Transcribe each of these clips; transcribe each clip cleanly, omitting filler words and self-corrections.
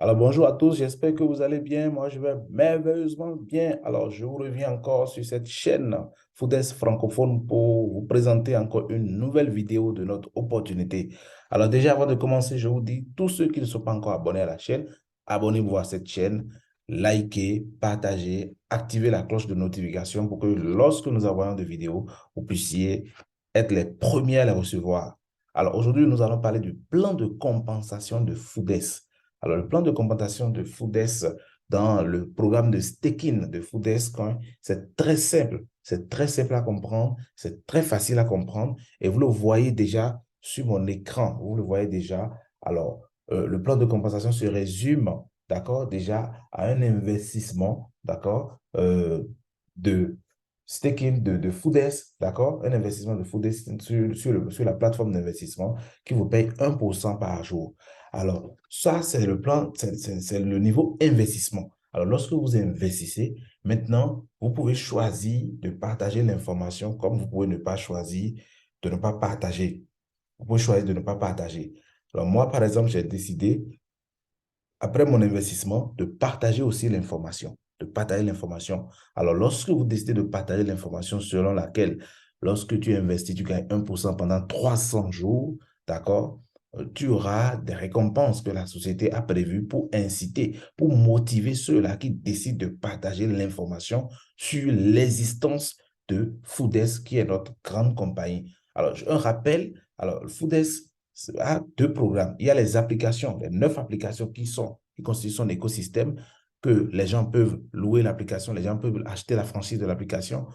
Alors bonjour à tous, j'espère que vous allez bien. Moi, je vais merveilleusement bien. Alors, je vous reviens encore sur cette chaîne Foodès francophone pour vous présenter encore une nouvelle vidéo de notre opportunité. Alors déjà, avant de commencer, je vous dis, tous ceux qui ne sont pas encore abonnés à la chaîne, abonnez-vous à cette chaîne, likez, partagez, activez la cloche de notification pour que lorsque nous envoyons des vidéos, vous puissiez être les premiers à les recevoir. Alors aujourd'hui, nous allons parler du plan de compensation de Foodès. Alors, le plan de compensation de Foodès dans le programme de staking de Foodès Coin, c'est très simple. C'est très simple à comprendre. C'est très facile à comprendre. Et vous le voyez déjà sur mon écran. Vous le voyez déjà. Alors, le plan de compensation se résume, d'accord, déjà à un investissement, d'accord, de staking de Foodès, d'accord, un investissement de Foodès sur la plateforme d'investissement qui vous paye 1% par jour. Alors, ça, c'est le plan, c'est le niveau investissement. Alors, lorsque vous investissez, maintenant, vous pouvez choisir de partager l'information comme vous pouvez ne pas choisir de ne pas partager. Vous pouvez choisir de ne pas partager. Alors, moi, par exemple, j'ai décidé, après mon investissement, de partager aussi l'information. De partager l'information. Alors, lorsque vous décidez de partager l'information selon laquelle, lorsque tu investis, tu gagnes 1% pendant 300 jours, d'accord? Tu auras des récompenses que la société a prévues pour inciter, pour motiver ceux-là qui décident de partager l'information sur l'existence de Foodès, qui est notre grande compagnie. Alors, un rappel, alors, Foodès a deux programmes. Il y a les applications, les 9 applications qui constituent son écosystème, que les gens peuvent louer l'application, les gens peuvent acheter la franchise de l'application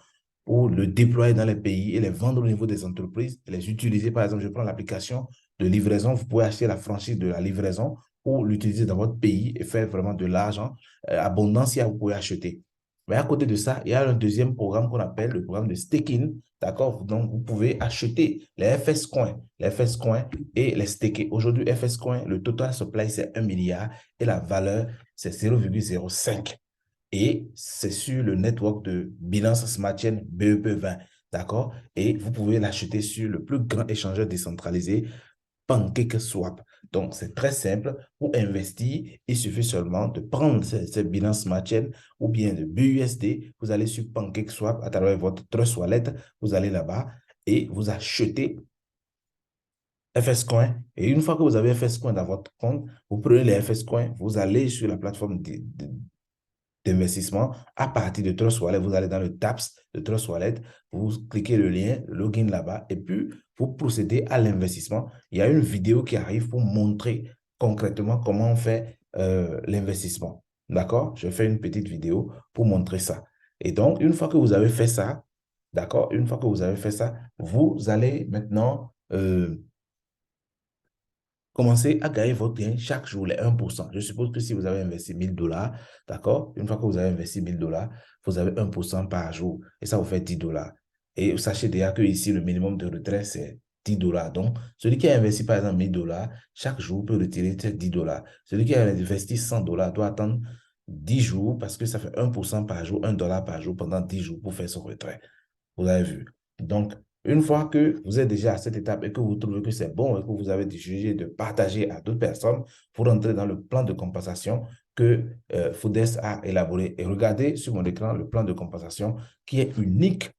pour le déployer dans les pays et les vendre au niveau des entreprises et les utiliser. Par exemple, je prends l'application de livraison, vous pouvez acheter la franchise de la livraison pour l'utiliser dans votre pays et faire vraiment de l'argent abondant si vous pouvez acheter. Mais à côté de ça, il y a un deuxième programme qu'on appelle le programme de staking. D'accord? Donc, vous pouvez acheter les FS Coins et les staker. Aujourd'hui, FS Coin, le total supply, c'est 1 milliard et la valeur, c'est 0,05. Et c'est sur le network de Binance Smart Chain BEP20. D'accord? Et vous pouvez l'acheter sur le plus grand échangeur décentralisé, PancakeSwap. Donc, c'est très simple. Pour investir, il suffit seulement de prendre ces Binance Smart Chain ou bien de BUSD. Vous allez sur PancakeSwap à travers votre Trust Wallet. Vous allez là-bas et vous achetez FS Coin. Et une fois que vous avez FS Coin dans votre compte, vous prenez les FS Coin, vous allez sur la plateforme d'investissement. À partir de Trust Wallet, vous allez dans le TAPS de Trust Wallet, vous cliquez le lien, le login là-bas, et puis vous procédez à l'investissement. Il y a une vidéo qui arrive pour montrer concrètement comment on fait l'investissement. D'accord? Je fais une petite vidéo pour montrer ça. Et donc, une fois que vous avez fait ça, d'accord, une fois que vous avez fait ça, vous allez maintenant commencez à gagner votre gain chaque jour, les 1%. Je suppose que si vous avez investi 1000 $, d'accord, une fois que vous avez investi 1000 $, vous avez 1% par jour et ça vous fait 10 $. Et sachez déjà que ici, le minimum de retrait, c'est 10 $. Donc, celui qui a investi, par exemple, 1000 $, chaque jour peut retirer ces 10 $. Celui qui a investi 100 $ doit attendre 10 jours parce que ça fait 1% par jour, 1 $ par jour pendant 10 jours pour faire son retrait. Vous avez vu. Donc, une fois que vous êtes déjà à cette étape et que vous trouvez que c'est bon et que vous avez décidé de partager à d'autres personnes, vous rentrez dans le plan de compensation que Foodès a élaboré. Et regardez sur mon écran le plan de compensation qui est unique.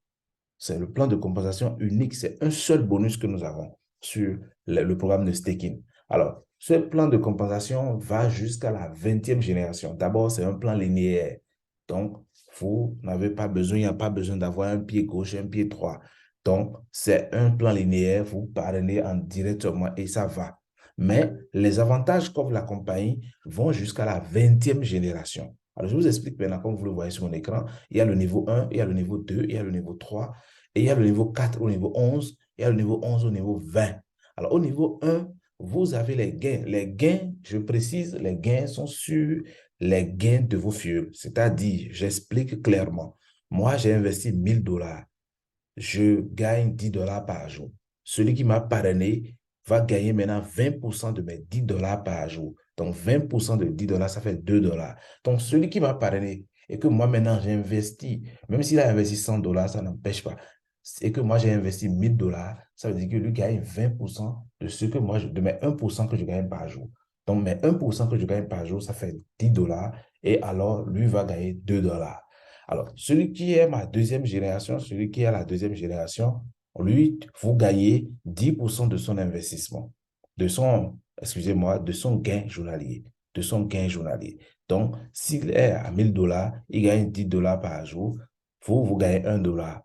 C'est le plan de compensation unique. C'est un seul bonus que nous avons sur le programme de staking. Alors, ce plan de compensation va jusqu'à la 20e génération. D'abord, c'est un plan linéaire. Donc, vous n'avez pas besoin, il n'y a pas besoin d'avoir un pied gauche, un pied droit. Donc, c'est un plan linéaire, vous parlez en directement et ça va. Mais les avantages qu'offre la compagnie vont jusqu'à la 20e génération. Alors, je vous explique maintenant, comme vous le voyez sur mon écran, il y a le niveau 1, il y a le niveau 2, il y a le niveau 3, et il y a le niveau 4 au niveau 11, il y a le niveau 11 au niveau 20. Alors, au niveau 1, vous avez les gains. Les gains, je précise, les gains sont sur les gains de vos fuels. C'est-à-dire, j'explique clairement. Moi, j'ai investi 1000 $. Je gagne 10 $ par jour. Celui qui m'a parrainé va gagner maintenant 20% de mes 10 $ par jour. Donc, 20% de 10 $, ça fait 2 $. Donc, celui qui m'a parrainé et que moi maintenant j'ai investi, même s'il a investi 100 $, ça n'empêche pas. Et que moi j'ai investi 1000 $, ça veut dire que lui gagne 20% de ce que moi, de mes 1% que je gagne par jour. Donc, mais 1% que je gagne par jour, ça fait 10 dollars. Et alors, lui va gagner 2 dollars. Alors, celui qui est ma deuxième génération, celui qui est la deuxième génération, lui, vous gagnez 10% de son investissement, excusez-moi, de son gain journalier, de son gain journalier. Donc, s'il est à 1000 dollars, il gagne 10 dollars par jour, vous gagnez 1 dollar.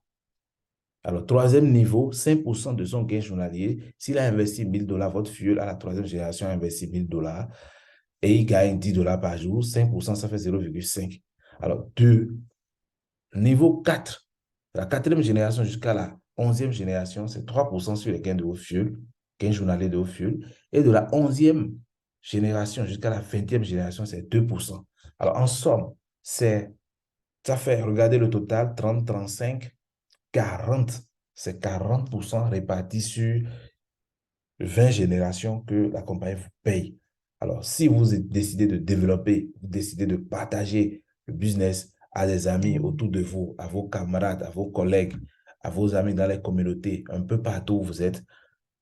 Alors, troisième niveau, 5% de son gain journalier. S'il a investi 1000 dollars, votre fuel à la troisième génération a investi 1000 dollars et il gagne 10 dollars par jour, 5%, ça fait 0,5. Alors, niveau 4, la quatrième génération jusqu'à la 11e génération, c'est 3% sur les gains de vos fuel, gains journaliers de vos fuel. Et de la 11e génération jusqu'à la 20e génération, c'est 2%. Alors, en somme, ça fait, regardez le total, 30, 35, 40. C'est 40% répartis sur 20 générations que la compagnie vous paye. Alors, si vous décidez de développer, vous décidez de partager le business à des amis autour de vous, à vos camarades, à vos collègues, à vos amis dans les communautés, un peu partout où vous êtes,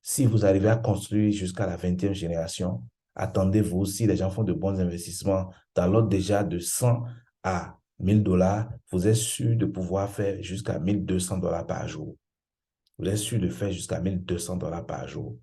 si vous arrivez à construire jusqu'à la 20e génération, attendez-vous, si les gens font de bons investissements dans l'ordre déjà de 100 à 1000 dollars, vous êtes sûr de pouvoir faire jusqu'à 1200 dollars par jour. Vous êtes sûr de faire jusqu'à 1200 dollars par jour.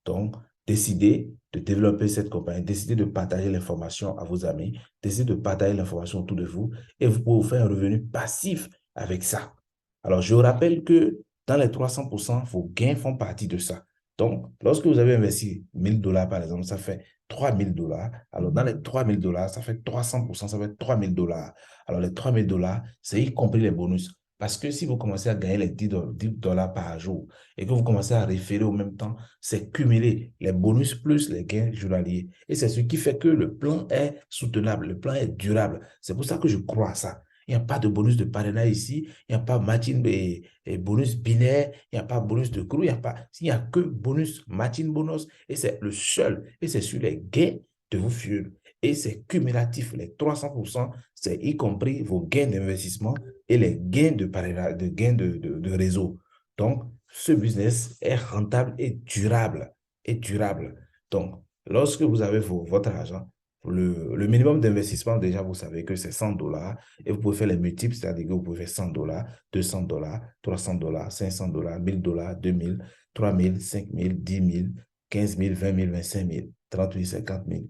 Donc, décidez de développer cette compagnie, décidez de partager l'information à vos amis, décidez de partager l'information autour de vous et vous pouvez vous faire un revenu passif avec ça. Alors, je vous rappelle que dans les 300%, vos gains font partie de ça. Donc, lorsque vous avez investi 1000 dollars, par exemple, ça fait 3000 dollars. Alors, dans les 3000 dollars, ça fait 300%, ça fait 3000 dollars. Alors, les 3000 dollars, c'est y compris les bonus. Parce que si vous commencez à gagner les 10 dollars par jour et que vous commencez à référer au même temps, c'est cumuler les bonus plus les gains journaliers. Et c'est ce qui fait que le plan est soutenable, le plan est durable. C'est pour ça que je crois à ça. Il n'y a pas de bonus de parrainage ici, il n'y a pas matching et bonus binaire, il n'y a pas bonus de crew, il n'y a que bonus, matching bonus, et c'est le seul, et c'est sur les gains de vos fuels. Et c'est cumulatif, les 300%, c'est y compris vos gains d'investissement et les gains de parrainage, de gains de réseau. Donc, ce business est rentable et durable. Et durable. Donc, lorsque vous avez votre argent, le minimum d'investissement, déjà, vous savez que c'est 100 dollars et vous pouvez faire les multiples, c'est-à-dire que vous pouvez faire 100 dollars, 200 dollars, 300 dollars, 500 dollars, 1000 dollars, 2000, 3000, 5000, 10 000, 15 000, 20 000, 25 000, 30 000, 50 000.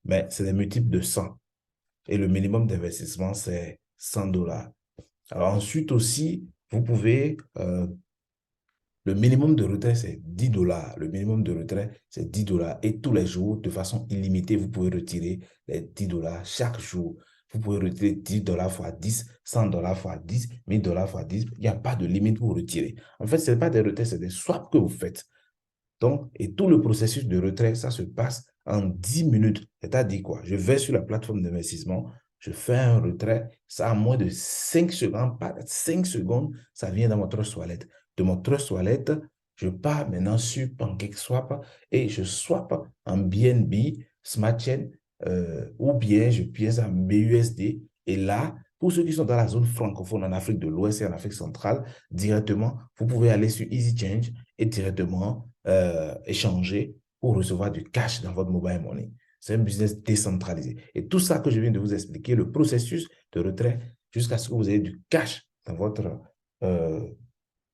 Mais c'est des multiples de 100. Et le minimum d'investissement, c'est 100 dollars. Alors ensuite aussi, vous pouvez le minimum de retrait, c'est 10 dollars. Le minimum de retrait, c'est 10 dollars. Et tous les jours, de façon illimitée, vous pouvez retirer les 10 dollars chaque jour. Vous pouvez retirer 10 dollars fois 10, 100 dollars fois 10, 1000 dollars fois 10. Il n'y a pas de limite pour retirer. En fait, ce n'est pas des retraits, c'est des swaps que vous faites. Donc, et tout le processus de retrait, ça se passe en 10 minutes. C'est-à-dire quoi? Je vais sur la plateforme d'investissement, je fais un retrait, ça a moins de 5 secondes, pas 5 secondes, ça vient dans mon Trust Wallet. De mon Trust Wallet, je pars maintenant sur PancakeSwap et je swap en BNB, Smart Chain, ou bien je pièce en BUSD. Et là, pour ceux qui sont dans la zone francophone en Afrique de l'Ouest et en Afrique centrale, directement, vous pouvez aller sur EasyChange et directement échanger pour recevoir du cash dans votre mobile money. C'est un business décentralisé. Et tout ça que je viens de vous expliquer, le processus de retrait jusqu'à ce que vous ayez du cash dans votre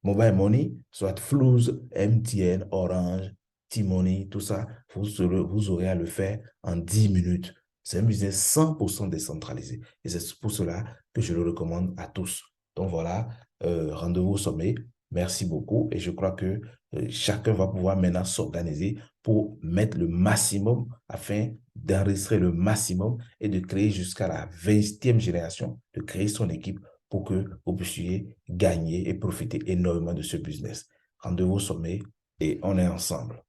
mobile money, soit Flouz, MTN, Orange, T-Money, tout ça, vous aurez à le faire en 10 minutes. C'est un business 100% décentralisé. Et c'est pour cela que je le recommande à tous. Donc voilà, rendez-vous au sommet. Merci beaucoup. Et je crois que chacun va pouvoir maintenant s'organiser pour mettre le maximum afin d'enregistrer le maximum et de créer jusqu'à la 20e génération, de créer son équipe pour que vous puissiez gagner et profiter énormément de ce business. Rendez-vous au sommet et on est ensemble.